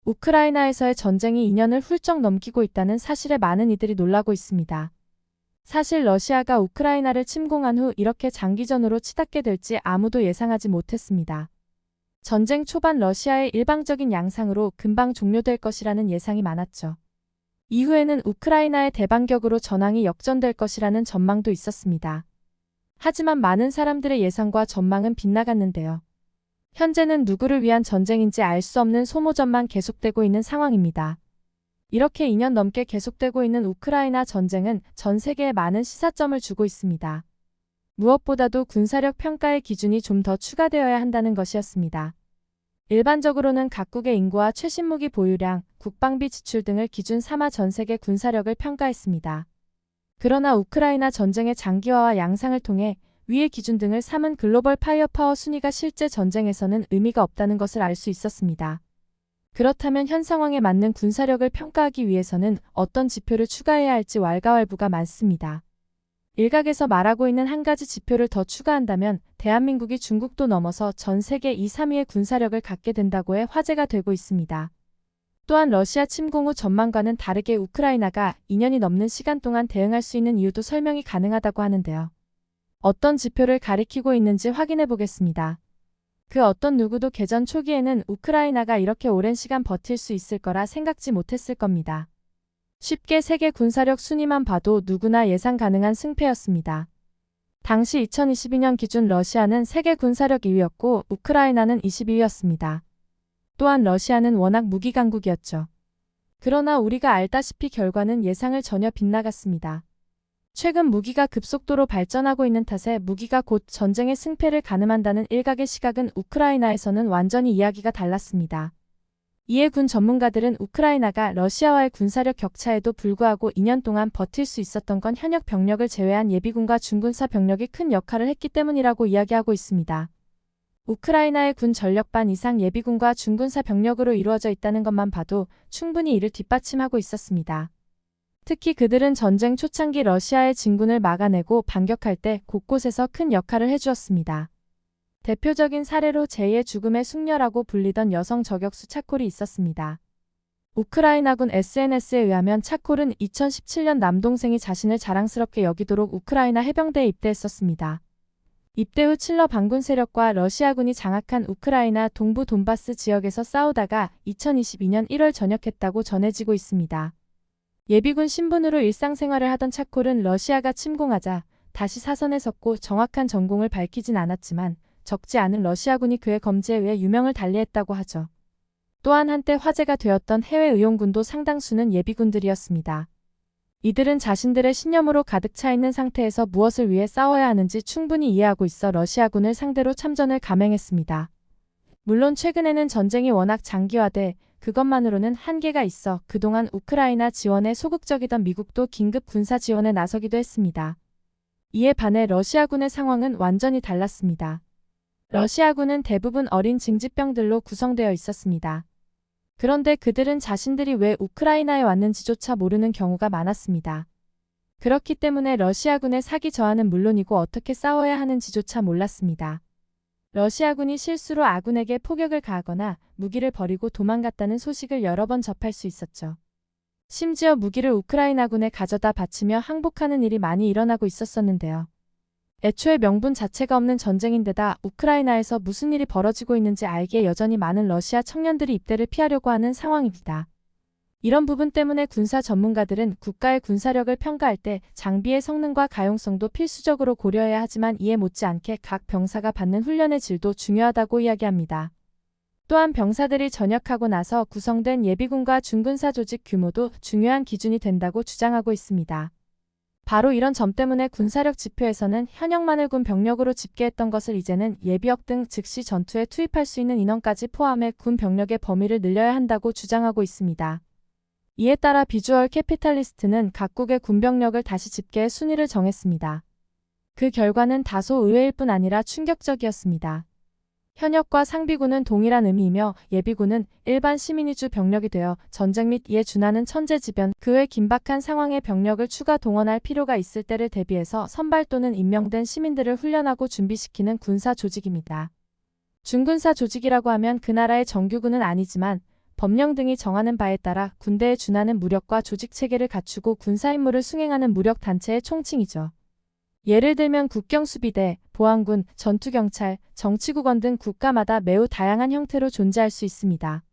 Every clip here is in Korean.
우크라이나에서의 전쟁이 2년을 훌쩍 넘기고 있다는 사실에 많은 이들이 놀라고 있습니다. 사실 러시아가 우크라이나를 침공한 후 이렇게 장기전으로 치닫게 될지 아무도 예상하지 못했습니다. 전쟁 초반 러시아의 일방적인 양상으로 금방 종료될 것이라는 예상이 많았죠. 이후에는 우크라이나의 대반격으로 전황이 역전될 것이라는 전망도 있었습니다. 하지만 많은 사람들의 예상과 전망은 빗나갔는데요. 현재는 누구를 위한 전쟁인지 알 수 없는 소모전만 계속되고 있는 상황입니다. 이렇게 2년 넘게 계속되고 있는 우크라이나 전쟁은 전 세계에 많은 시사점을 주고 있습니다. 무엇보다도 군사력 평가의 기준이 좀 더 추가되어야 한다는 것이었습니다. 일반적으로는 각국의 인구와 최신 무기 보유량, 국방비 지출 등을 기준 삼아 전 세계 군사력을 평가했습니다. 그러나 우크라이나 전쟁의 장기화와 양상을 통해 위의 기준 등을 삼은 글로벌 파이어파워 순위가 실제 전쟁에서는 의미가 없다는 것을 알 수 있었습니다. 그렇다면 현 상황에 맞는 군사력을 평가하기 위해서는 어떤 지표를 추가해야 할지 왈가왈부가 많습니다. 일각에서 말하고 있는 한 가지 지표를 더 추가한다면 대한민국이 중국도 넘어서 전 세계 2, 3위의 군사력을 갖게 된다고 해 화제가 되고 있습니다. 또한 러시아 침공 후 전망과는 다르게 우크라이나가 2년이 넘는 시간 동안 대응할 수 있는 이유도 설명이 가능하다고 하는데요. 어떤 지표를 가리키고 있는지 확인해 보겠습니다. 그 어떤 누구도 개전 초기에는 우크라이나가 이렇게 오랜 시간 버틸 수 있을 거라 생각지 못했을 겁니다. 쉽게 세계 군사력 순위만 봐도 누구나 예상 가능한 승패였습니다. 당시 2022년 기준 러시아는 세계 군사력 2위였고 우크라이나는 22위였습니다. 또한 러시아는 워낙 무기 강국이었죠. 그러나 우리가 알다시피 결과는 예상을 전혀 빗나갔습니다. 최근 무기가 급속도로 발전하고 있는 탓에 무기가 곧 전쟁의 승패를 가늠한다는 일각의 시각은 우크라이나에서는 완전히 이야기가 달랐습니다. 이에 군 전문가들은 우크라이나가 러시아와의 군사력 격차에도 불구하고 2년 동안 버틸 수 있었던 건 현역 병력을 제외한 예비군과 중군사 병력이 큰 역할을 했기 때문이라고 이야기하고 있습니다. 우크라이나의 군 전력 반 이상 예비군과 중군사 병력으로 이루어져 있다는 것만 봐도 충분히 이를 뒷받침하고 있었습니다. 특히 그들은 전쟁 초창기 러시아의 진군을 막아내고 반격할 때 곳곳에서 큰 역할을 해주었습니다. 대표적인 사례로 제2의 죽음의 숙녀라고 불리던 여성 저격수 차콜이 있었습니다. 우크라이나군 SNS에 의하면 차콜은 2017년 남동생이 자신을 자랑스럽게 여기도록 우크라이나 해병대에 입대했었습니다. 입대 후 칠러 반군 세력과 러시아군이 장악한 우크라이나 동부 돈바스 지역에서 싸우다가 2022년 1월 전역했다고 전해지고 있습니다. 예비군 신분으로 일상생활을 하던 차콜은 러시아가 침공하자 다시 사선에 섰고 정확한 전공을 밝히진 않았지만 적지 않은 러시아군이 그의 검지에 의해 유명을 달리했다고 하죠. 또한 한때 화제가 되었던 해외 의용군도 상당수는 예비군들이었습니다. 이들은 자신들의 신념으로 가득 차 있는 상태에서 무엇을 위해 싸워야 하는지 충분히 이해하고 있어 러시아군을 상대로 참전을 감행했습니다. 물론 최근에는 전쟁이 워낙 장기화돼 그것만으로는 한계가 있어 그동안 우크라이나 지원에 소극적이던 미국도 긴급 군사 지원에 나서기도 했습니다. 이에 반해 러시아군의 상황은 완전히 달랐습니다. 러시아군은 대부분 어린 징집병들로 구성되어 있었습니다. 그런데 그들은 자신들이 왜 우크라이나에 왔는지조차 모르는 경우가 많았습니다. 그렇기 때문에 러시아군의 사기 저하는 물론이고 어떻게 싸워야 하는지조차 몰랐습니다. 러시아군이 실수로 아군에게 포격을 가하거나 무기를 버리고 도망갔다는 소식을 여러 번 접할 수 있었죠. 심지어 무기를 우크라이나군에 가져다 바치며 항복하는 일이 많이 일어나고 있었는데요. 애초에 명분 자체가 없는 전쟁인데다 우크라이나에서 무슨 일이 벌어지고 있는지 알기에 여전히 많은 러시아 청년들이 입대를 피하려고 하는 상황입니다. 이런 부분 때문에 군사 전문가들은 국가의 군사력을 평가할 때 장비의 성능과 가용성도 필수적으로 고려해야 하지만 이에 못지않게 각 병사가 받는 훈련의 질도 중요하다고 이야기합니다. 또한 병사들이 전역하고 나서 구성된 예비군과 중군사 조직 규모도 중요한 기준이 된다고 주장하고 있습니다. 바로 이런 점 때문에 군사력 지표에서는 현역만을 군 병력으로 집계했던 것을 이제는 예비역 등 즉시 전투에 투입할 수 있는 인원까지 포함해 군 병력의 범위를 늘려야 한다고 주장하고 있습니다. 이에 따라 비주얼 캐피탈리스트는 각국의 군병력을 다시 집계해 순위를 정했습니다. 그 결과는 다소 의외일 뿐 아니라 충격적이었습니다. 현역과 상비군은 동일한 의미이며 예비군은 일반 시민이 주 병력이 되어 전쟁 및 이에 준하는 천재지변 그 외 긴박한 상황에 병력을 추가 동원할 필요가 있을 때를 대비해서 선발 또는 임명된 시민들을 훈련하고 준비시키는 군사 조직입니다. 중군사 조직이라고 하면 그 나라의 정규군은 아니지만 법령 등이 정하는 바에 따라 군대에 준하는 무력과 조직체계를 갖추고 군사임무를 수행하는 무력단체의 총칭이죠. 예를 들면 국경수비대, 보안군, 전투경찰, 정치국원 등 국가마다 매우 다양한 형태로 존재할 수 있습니다.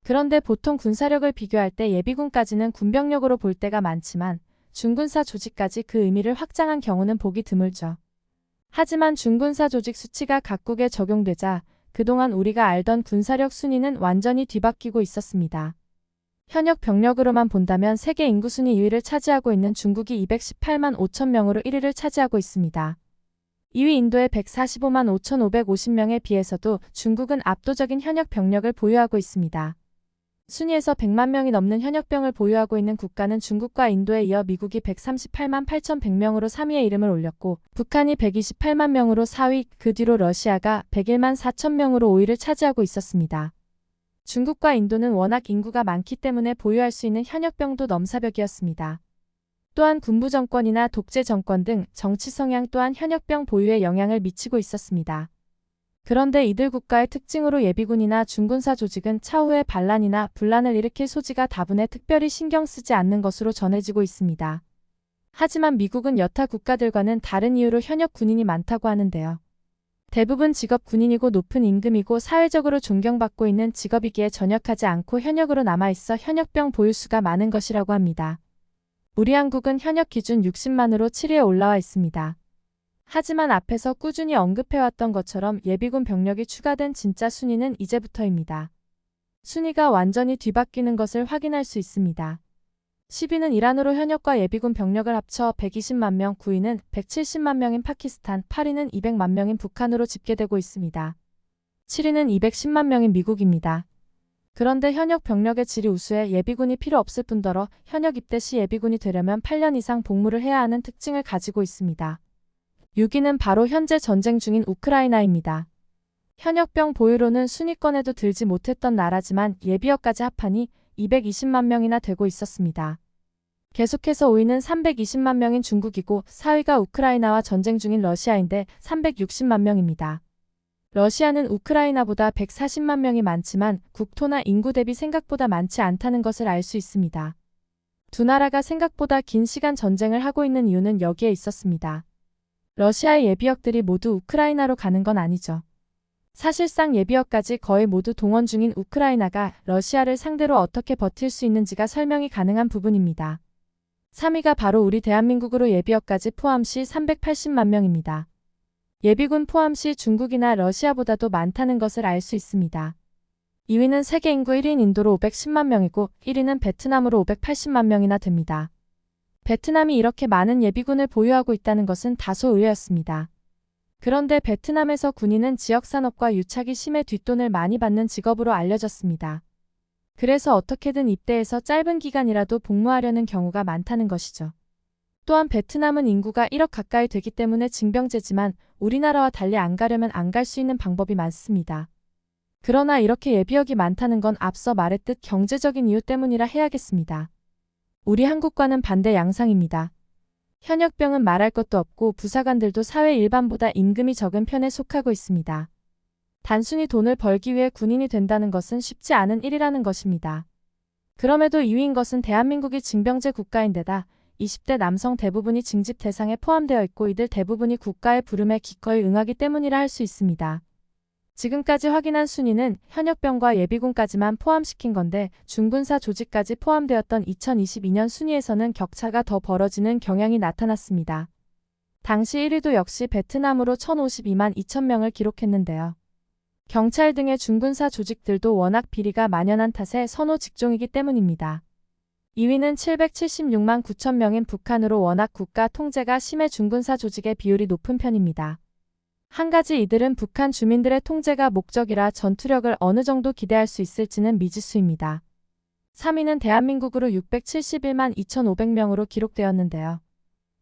그런데 보통 군사력을 비교할 때 예비군까지는 군병력으로 볼 때가 많지만 준군사 조직까지 그 의미를 확장한 경우는 보기 드물죠. 하지만 준군사 조직 수치가 각국에 적용되자 그동안 우리가 알던 군사력 순위는 완전히 뒤바뀌고 있었습니다. 현역 병력으로만 본다면 세계 인구 순위 2위를 차지하고 있는 중국이 218만 5천 명으로 1위를 차지하고 있습니다. 2위 인도의 145만 5,550명에 비해서도 중국은 압도적인 현역 병력을 보유하고 있습니다. 순위에서 100만 명이 넘는 현역병을 보유하고 있는 국가는 중국과 인도에 이어 미국이 138만 8,100명으로 3위에 이름을 올렸고 북한이 128만 명으로 4위, 그 뒤로 러시아가 101만 4천 명으로 5위를 차지하고 있었습니다. 중국과 인도는 워낙 인구가 많기 때문에 보유할 수 있는 현역병도 넘사벽이었습니다. 또한 군부 정권이나 독재 정권 등 정치 성향 또한 현역병 보유에 영향을 미치고 있었습니다. 그런데 이들 국가의 특징으로 예비군이나 준군사 조직은 차후에 반란이나 분란을 일으킬 소지가 다분해 특별히 신경 쓰지 않는 것으로 전해지고 있습니다. 하지만 미국은 여타 국가들과는 다른 이유로 현역 군인이 많다고 하는데요. 대부분 직업 군인이고 높은 임금이고 사회적으로 존경받고 있는 직업이기에 전역하지 않고 현역으로 남아있어 현역병 보유수가 많은 것이라고 합니다. 우리 한국은 현역 기준 60만으로 7위에 올라와 있습니다. 하지만 앞에서 꾸준히 언급해왔던 것처럼 예비군 병력이 추가된 진짜 순위는 이제부터입니다. 순위가 완전히 뒤바뀌는 것을 확인할 수 있습니다. 10위는 이란으로 현역과 예비군 병력을 합쳐 120만 명, 9위는 170만 명인 파키스탄, 8위는 200만 명인 북한으로 집계되고 있습니다. 7위는 210만 명인 미국입니다. 그런데 현역 병력의 질이 우수해 예비군이 필요 없을 뿐더러 현역 입대 시 예비군이 되려면 8년 이상 복무를 해야 하는 특징을 가지고 있습니다. 6위는 바로 현재 전쟁 중인 우크라이나입니다. 현역병 보유로는 순위권에도 들지 못했던 나라지만 예비역까지 합하니 220만 명이나 되고 있었습니다. 계속해서 5위는 320만 명인 중국이고 4위가 우크라이나와 전쟁 중인 러시아인데 360만 명입니다. 러시아는 우크라이나보다 140만 명이 많지만 국토나 인구 대비 생각보다 많지 않다는 것을 알 수 있습니다. 두 나라가 생각보다 긴 시간 전쟁을 하고 있는 이유는 여기에 있었습니다. 러시아의 예비역들이 모두 우크라이나로 가는 건 아니죠. 사실상 예비역까지 거의 모두 동원 중인 우크라이나가 러시아를 상대로 어떻게 버틸 수 있는지가 설명이 가능한 부분입니다. 3위가 바로 우리 대한민국으로 예비역까지 포함 시 380만 명입니다. 예비군 포함 시 중국이나 러시아보다도 많다는 것을 알 수 있습니다. 2위는 세계 인구 1위인 인도로 510만 명이고 1위는 베트남으로 580만 명이나 됩니다. 베트남이 이렇게 많은 예비군을 보유하고 있다는 것은 다소 의외였습니다. 그런데 베트남에서 군인은 지역산업과 유착이 심해 뒷돈을 많이 받는 직업으로 알려졌습니다. 그래서 어떻게든 입대해서 짧은 기간이라도 복무하려는 경우가 많다는 것이죠. 또한 베트남은 인구가 1억 가까이 되기 때문에 징병제지만 우리나라와 달리 안 가려면 안 갈 수 있는 방법이 많습니다. 그러나 이렇게 예비역이 많다는 건 앞서 말했듯 경제적인 이유 때문이라 해야겠습니다. 우리 한국과는 반대 양상입니다. 현역병은 말할 것도 없고 부사관들도 사회 일반보다 임금이 적은 편에 속하고 있습니다. 단순히 돈을 벌기 위해 군인이 된다는 것은 쉽지 않은 일이라는 것입니다. 그럼에도 2위인 것은 대한민국이 징병제 국가인데다 20대 남성 대부분이 징집 대상에 포함되어 있고 이들 대부분이 국가의 부름에 기꺼이 응하기 때문이라 할 수 있습니다. 지금까지 확인한 순위는 현역병과 예비군까지만 포함시킨 건데 준군사 조직까지 포함되었던 2022년 순위에서는 격차가 더 벌어지는 경향이 나타났습니다. 당시 1위도 역시 베트남으로 1,052만 2천 명을 기록했는데요. 경찰 등의 준군사 조직들도 워낙 비리가 만연한 탓에 선호 직종이기 때문입니다. 2위는 776만 9천 명인 북한으로 워낙 국가 통제가 심해 준군사 조직의 비율이 높은 편입니다. 한 가지 이들은 북한 주민들의 통제가 목적이라 전투력을 어느 정도 기대할 수 있을지는 미지수입니다. 3위는 대한민국으로 671만 2,500명으로 기록되었는데요.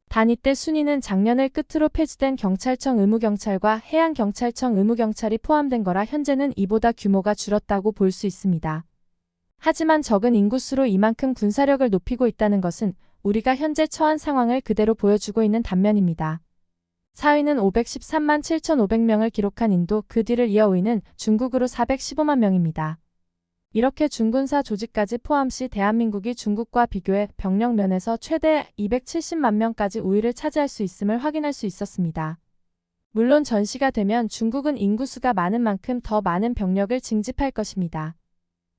단 이때 순위는 작년을 끝으로 폐지된 경찰청 의무경찰과 해양경찰청 의무경찰이 포함된 거라 현재는 이보다 규모가 줄었다고 볼 수 있습니다. 하지만 적은 인구수로 이만큼 군사력을 높이고 있다는 것은 우리가 현재 처한 상황을 그대로 보여주고 있는 단면입니다. 4위는 513만 7,500명을 기록한 인도, 그 뒤를 이어 5위는 중국으로 415만 명입니다. 이렇게 준군사 조직까지 포함시 대한민국이 중국과 비교해 병력 면에서 최대 270만 명까지 우위를 차지할 수 있음을 확인할 수 있었습니다. 물론 전시가 되면 중국은 인구수가 많은 만큼 더 많은 병력을 징집할 것입니다.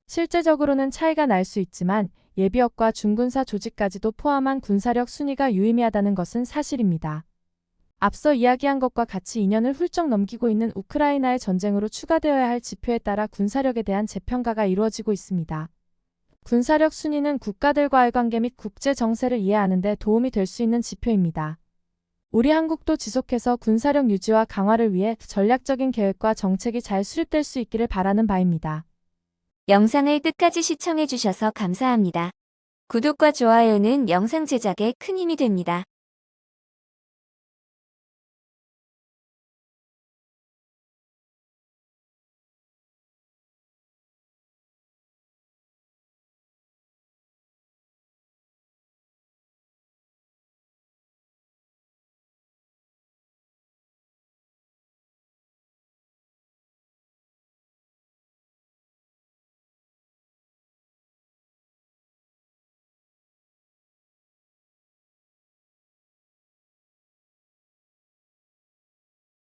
실제적으로는 차이가 날 수 있지만 예비역과 중군사 조직까지도 포함한 군사력 순위가 유의미하다는 것은 사실입니다. 앞서 이야기한 것과 같이 2년을 훌쩍 넘기고 있는 우크라이나의 전쟁으로 추가되어야 할 지표에 따라 군사력에 대한 재평가가 이루어지고 있습니다. 군사력 순위는 국가들과의 관계 및 국제 정세를 이해하는 데 도움이 될 수 있는 지표입니다. 우리 한국도 지속해서 군사력 유지와 강화를 위해 전략적인 계획과 정책이 잘 수립될 수 있기를 바라는 바입니다. 영상을 끝까지 시청해주셔서 감사합니다. 구독과 좋아요는 영상 제작에 큰 힘이 됩니다.